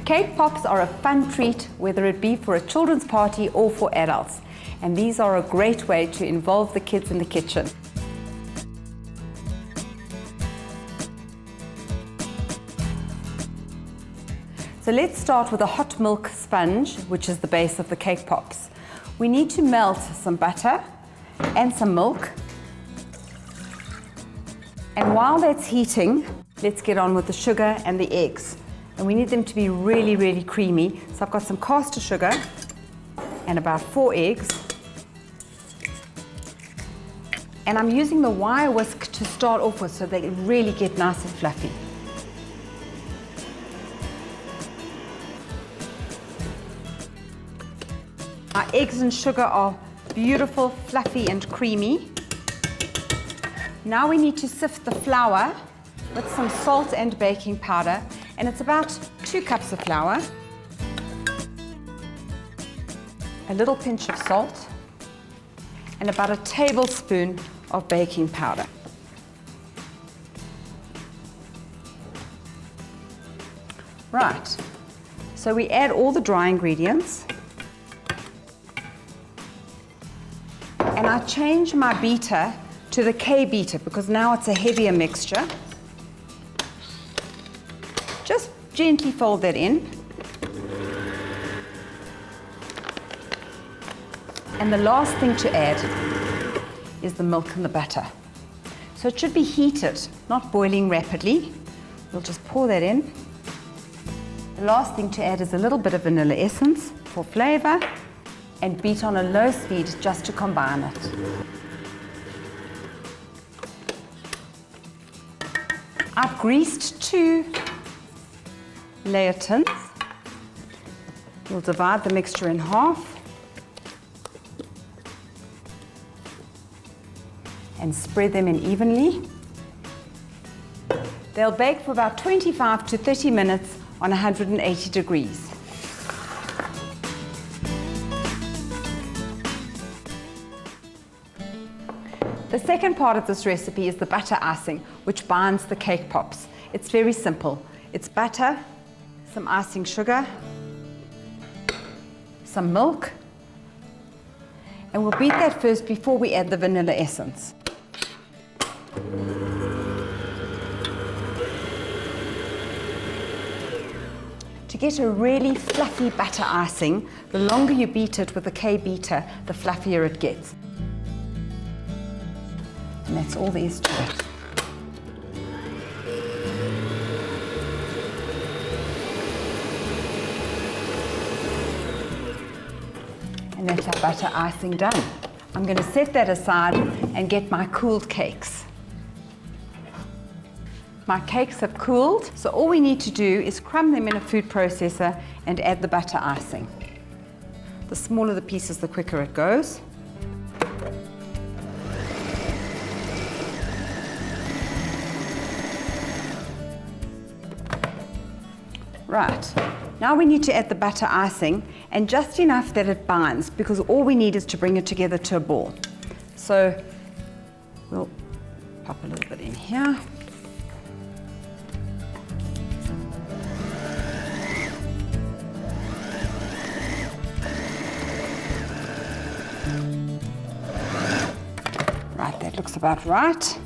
Cake pops are a fun treat, whether it be for a children's party or for adults. And these are a great way to involve the kids in the kitchen. So let's start with a hot milk sponge, which is the base of the cake pops. We need to melt some butter and some milk. And while that's heating, let's get on with the sugar and the eggs. And we need them to be really, really creamy. So I've got some caster sugar and about 4 eggs. And I'm using the wire whisk to start off with so they really get nice and fluffy. Our eggs and sugar are beautiful, fluffy and creamy. Now we need to sift the flour with some salt and baking powder, and it's about 2 cups of flour, a little pinch of salt, and about a tablespoon of baking powder. Right, so we add all the dry ingredients. And I change my beater to the K beater because now it's a heavier mixture. Just gently fold that in. And the last thing to add is the milk and the butter. So it should be heated, not boiling rapidly. We'll just pour that in. The last thing to add is a little bit of vanilla essence for flavor, and beat on a low speed just to combine it. I've greased 2 layer tins. We'll divide the mixture in half and spread them in evenly. They'll bake for about 25 to 30 minutes on 180 degrees. The second part of this recipe is the butter icing, which binds the cake pops. It's very simple. It's butter, some icing sugar, some milk, and we'll beat that first before we add the vanilla essence. To get a really fluffy butter icing, the longer you beat it with the K beater, the fluffier it gets. And that's all there is to it. And that's our butter icing done. I'm going to set that aside and get my cooled cakes. My cakes have cooled, so all we need to do is crumb them in a food processor and add the butter icing. The smaller the pieces, the quicker it goes. Right, now we need to add the butter icing, and just enough that it binds, because all we need is to bring it together to a ball. So we'll pop a little bit in here. Right, that looks about right.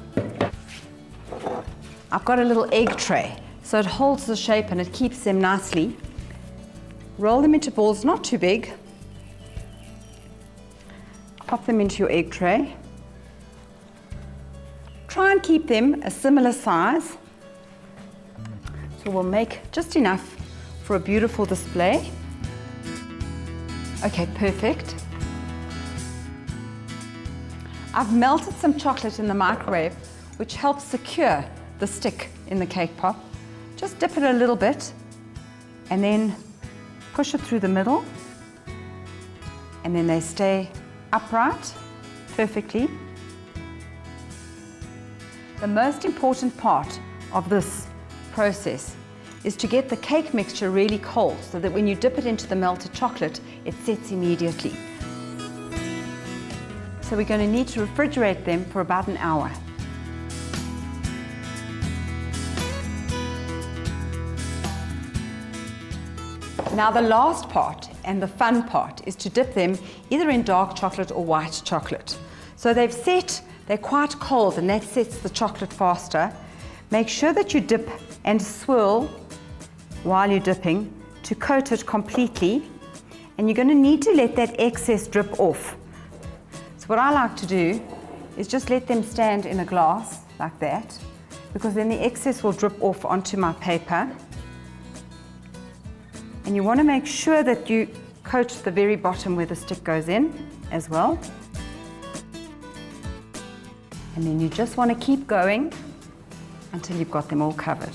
I've got a little egg tray, so it holds the shape and it keeps them nicely. Roll them into balls not too big. Pop them into your egg tray. Try and keep them a similar size. So we'll make just enough for a beautiful display. Okay, perfect. I've melted some chocolate in the microwave, which helps secure the stick in the cake pop. Just dip it a little bit and then push it through the middle, and then they stay upright perfectly. The most important part of this process is to get the cake mixture really cold so that when you dip it into the melted chocolate, it sets immediately. So we're going to need to refrigerate them for about an hour. Now the last part and the fun part is to dip them either in dark chocolate or white chocolate. So they've set, they're quite cold and that sets the chocolate faster. Make sure that you dip and swirl while you're dipping to coat it completely, and you're going to need to let that excess drip off. So what I like to do is just let them stand in a glass like that, because then the excess will drip off onto my paper. And you want to make sure that you coat the very bottom where the stick goes in as well. And then you just want to keep going until you've got them all covered.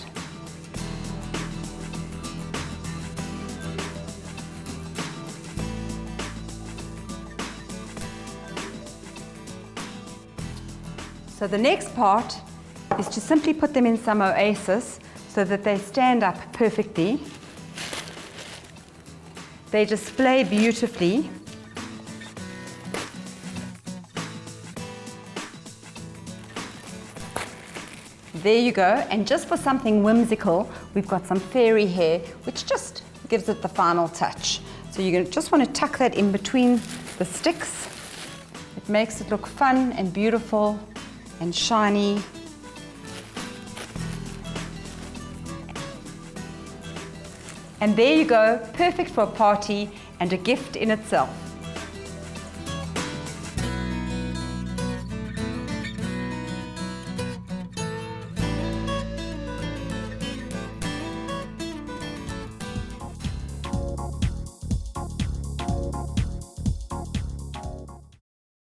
So the next part is to simply put them in some oasis so that they stand up perfectly. They display beautifully. There you go, and just for something whimsical, we've got some fairy hair, which just gives it the final touch. So you're going to just want to tuck that in between the sticks. It makes it look fun and beautiful and shiny. And there you go, perfect for a party and a gift in itself.